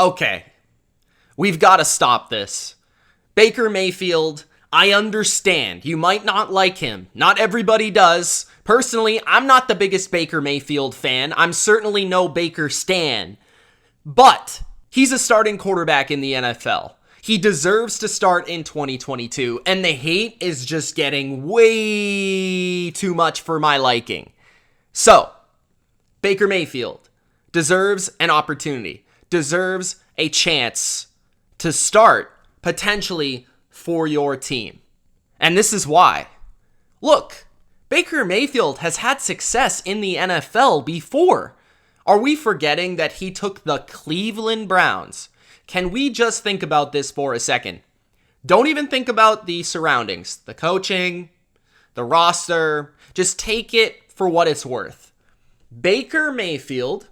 Okay, we've got to stop this. Baker Mayfield, I understand. You might not like him. Not everybody does. Personally, I'm not the biggest Baker Mayfield fan. I'm certainly no Baker stan. But he's a starting quarterback in the NFL. He deserves to start in 2022, and the hate is just getting way too much for my liking. So, Baker Mayfield deserves an opportunity, deserves a chance to start potentially for your team. And this is why. Look, Baker Mayfield has had success in the NFL before. Are we forgetting that he took the Cleveland Browns? Can we just think about this for a second? Don't even think about the surroundings, the coaching, the roster. Just take it for what it's worth. Baker Mayfield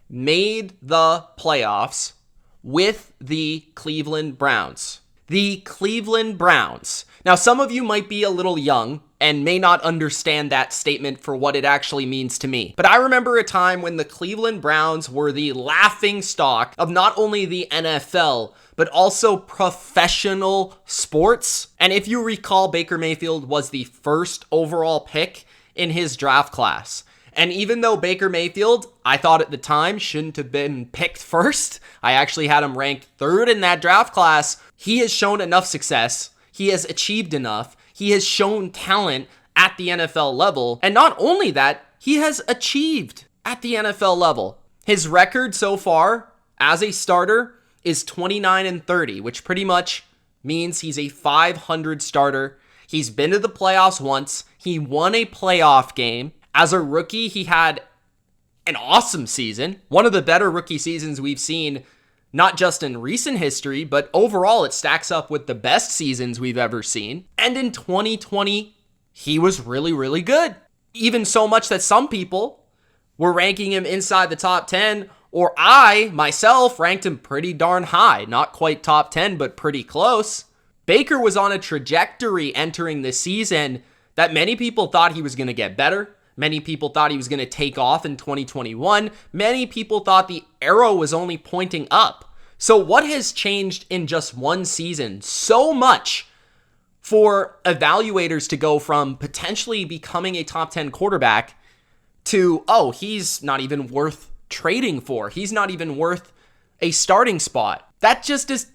made the playoffs with the Cleveland Browns. The Cleveland Browns. Now, some of you might be a little young and may not understand that statement for what it actually means to me. But I remember a time when the Cleveland Browns were the laughing stock of not only the NFL, but also professional sports. And if you recall, Baker Mayfield was the first overall pick in his draft class. And even though Baker Mayfield, I thought at the time, shouldn't have been picked first, I actually had him ranked third in that draft class, he has shown enough success. He has achieved enough. He has shown talent at the NFL level. And not only that, he has achieved at the NFL level. His record so far as a starter is 29-30, which pretty much means he's a 500 starter. He's been to the playoffs once. He won a playoff game. As a rookie, he had an awesome season. One of the better rookie seasons we've seen, not just in recent history, but overall it stacks up with the best seasons we've ever seen. And in 2020, he was really, really good. Even so much that some people were ranking him inside the top 10, or I, myself, ranked him pretty darn high. Not quite top 10, but pretty close. Baker was on a trajectory entering the season that many people thought he was going to get better. Many people thought he was going to take off in 2021. Many people thought the arrow was only pointing up. So what has changed in just one season so much for evaluators to go from potentially becoming a top 10 quarterback to, oh, he's not even worth trading for. He's not even worth a starting spot. That just is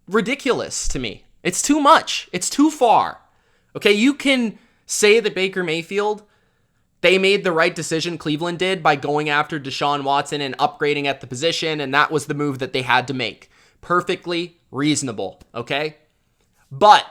ridiculous to me. It's too much. It's too far. Okay, you can say that Baker Mayfield, they made the right decision, Cleveland did, by going after Deshaun Watson and upgrading at the position, and that was the move that they had to make. Perfectly reasonable, okay? But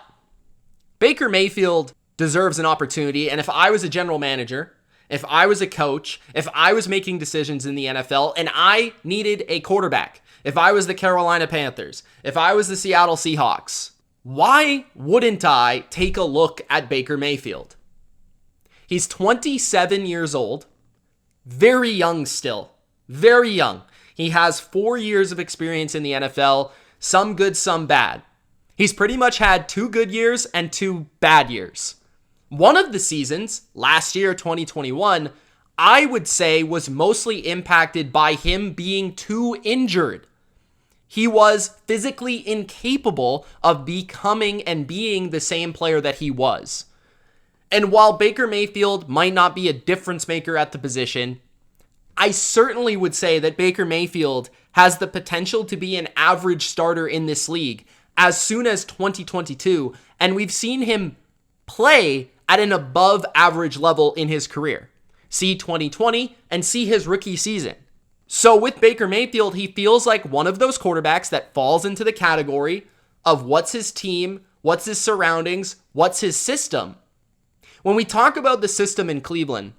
Baker Mayfield deserves an opportunity, and if I was a general manager, if I was a coach, if I was making decisions in the NFL, and I needed a quarterback, if I was the Carolina Panthers, if I was the Seattle Seahawks, why wouldn't I take a look at Baker Mayfield? He's 27 years old, very young still, very young. He has 4 years of experience in the NFL, some good, some bad. He's pretty much had 2 good years and 2 bad years. One of the seasons, last year, 2021, I would say was mostly impacted by him being too injured. He was physically incapable of becoming and being the same player that he was. And while Baker Mayfield might not be a difference maker at the position, I certainly would say that Baker Mayfield has the potential to be an average starter in this league as soon as 2022, and we've seen him play at an above average level in his career. See 2020 and see his rookie season. So with Baker Mayfield, he feels like one of those quarterbacks that falls into the category of what's his team, what's his surroundings, what's his system. When we talk about the system in Cleveland,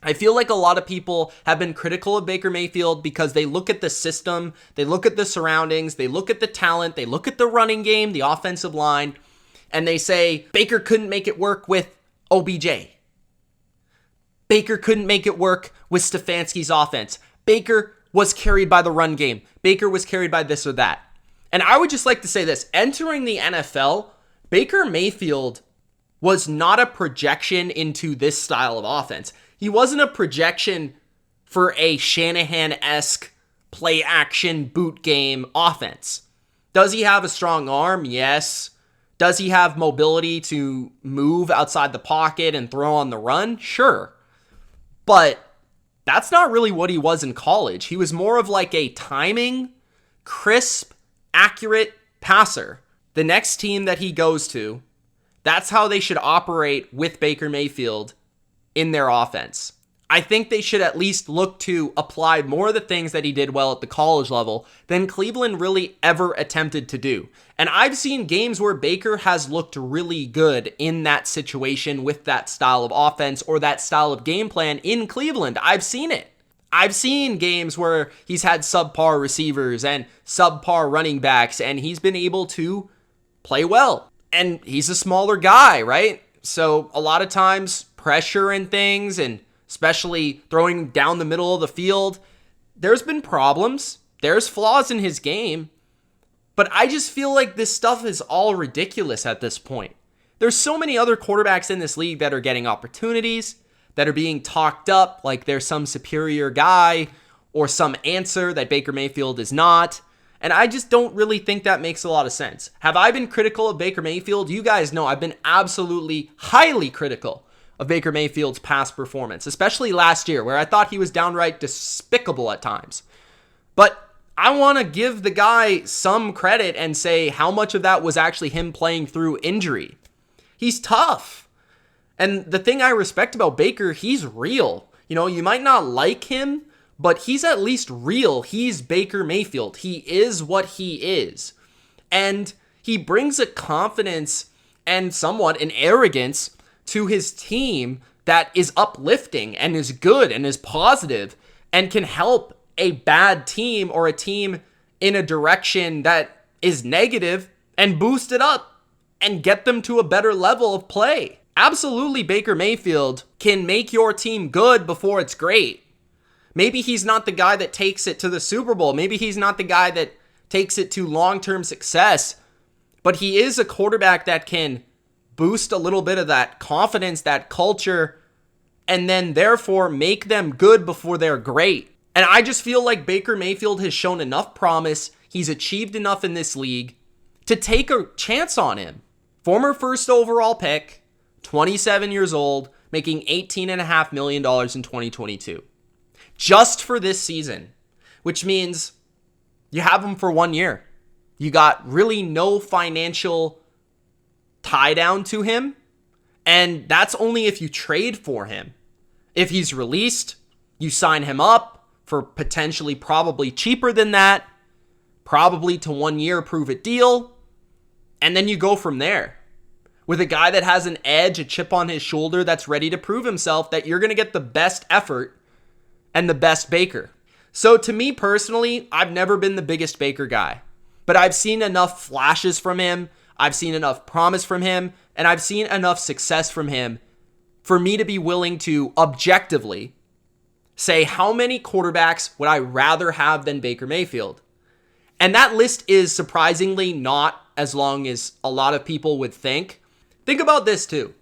I feel like a lot of people have been critical of Baker Mayfield because they look at the system, they look at the surroundings, they look at the talent, they look at the running game, the offensive line, and they say, Baker couldn't make it work with OBJ. Baker couldn't make it work with Stefanski's offense. Baker was carried by the run game. Baker was carried by this or that. And I would just like to say this, entering the NFL, Baker Mayfield was not a projection into this style of offense. He wasn't a projection for a Shanahan-esque play action boot game offense. Does he have a strong arm? Yes. Does he have mobility to move outside the pocket and throw on the run? Sure. But that's not really what he was in college. He was more of like a timing, crisp, accurate passer. The next team that he goes to, that's how they should operate with Baker Mayfield in their offense. I think they should at least look to apply more of the things that he did well at the college level than Cleveland really ever attempted to do. And I've seen games where Baker has looked really good in that situation with that style of offense or that style of game plan in Cleveland. I've seen it. I've seen games where he's had subpar receivers and subpar running backs, and he's been able to play well. And he's a smaller guy, right? So a lot of times pressure and things, and especially throwing down the middle of the field, there's been problems. There's flaws in his game. But I just feel like this stuff is all ridiculous at this point. There's so many other quarterbacks in this league that are getting opportunities, that are being talked up like there's some superior guy or some answer that Baker Mayfield is not. And I just don't really think that makes a lot of sense. Have I been critical of Baker Mayfield? You guys know I've been absolutely highly critical of Baker Mayfield's past performance, especially last year where I thought he was downright despicable at times. But I want to give the guy some credit and say how much of that was actually him playing through injury. He's tough. And the thing I respect about Baker, he's real. You know, you might not like him, but he's at least real. He's Baker Mayfield. He is what he is. And he brings a confidence and somewhat an arrogance to his team that is uplifting and is good and is positive and can help a bad team or a team in a direction that is negative and boost it up and get them to a better level of play. Absolutely, Baker Mayfield can make your team good before it's great. Maybe he's not the guy that takes it to the Super Bowl. Maybe he's not the guy that takes it to long-term success, but he is a quarterback that can boost a little bit of that confidence, that culture, and then therefore make them good before they're great. And I just feel like Baker Mayfield has shown enough promise, he's achieved enough in this league to take a chance on him. Former first overall pick, 27 years old, making $18.5 million in 2022. Just for this season, which means you have him for 1 year. You got really no financial tie down to him, and that's only if you trade for him. If he's released, you sign him up for potentially probably cheaper than that, probably to 1 year prove it deal, and then you go from there. With a guy that has an edge, a chip on his shoulder that's ready to prove himself that you're going to get the best effort and the best Baker. So to me personally, I've never been the biggest Baker guy, but I've seen enough flashes from him, I've seen enough promise from him, and I've seen enough success from him for me to be willing to objectively say how many quarterbacks would I rather have than Baker Mayfield. And that list is surprisingly not as long as a lot of people would think. Think about this too.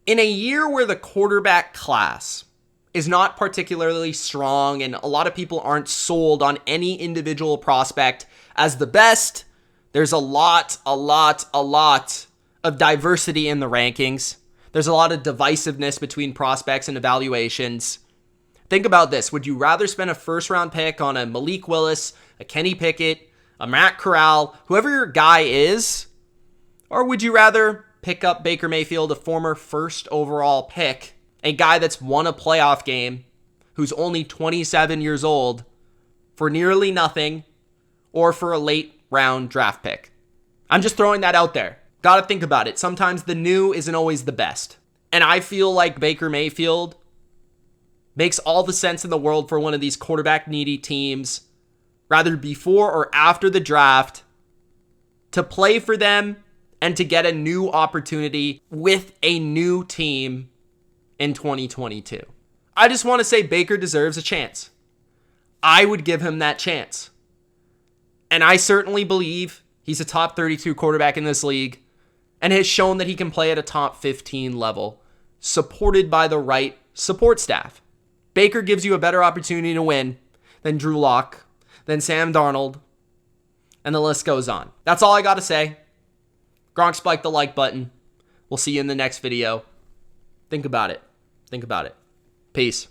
In a year where the quarterback class is not particularly strong and a lot of people aren't sold on any individual prospect as the best, there's a lot of diversity in the rankings. There's a lot of divisiveness between prospects and evaluations. Think about this. Would you rather spend a first-round pick on a Malik Willis, a Kenny Pickett, a Matt Corral, whoever your guy is? Or would you rather pick up Baker Mayfield, a former first overall pick, a guy that's won a playoff game, who's only 27 years old, for nearly nothing, or for a late round draft pick? I'm just throwing that out there. Gotta think about it. Sometimes the new isn't always the best. And I feel like Baker Mayfield makes all the sense in the world for one of these quarterback needy teams, rather before or after the draft, to play for them and to get a new opportunity with a new team in 2022. I just want to say Baker deserves a chance. I would give him that chance. And I certainly believe he's a top 32 quarterback in this league and has shown that he can play at a top 15 level, supported by the right support staff. Baker gives you a better opportunity to win then Drew Lock, then Sam Darnold, and the list goes on. That's all I got to say. Gronk spike the like button. We'll see you in the next video. Think about it. Think about it. Peace.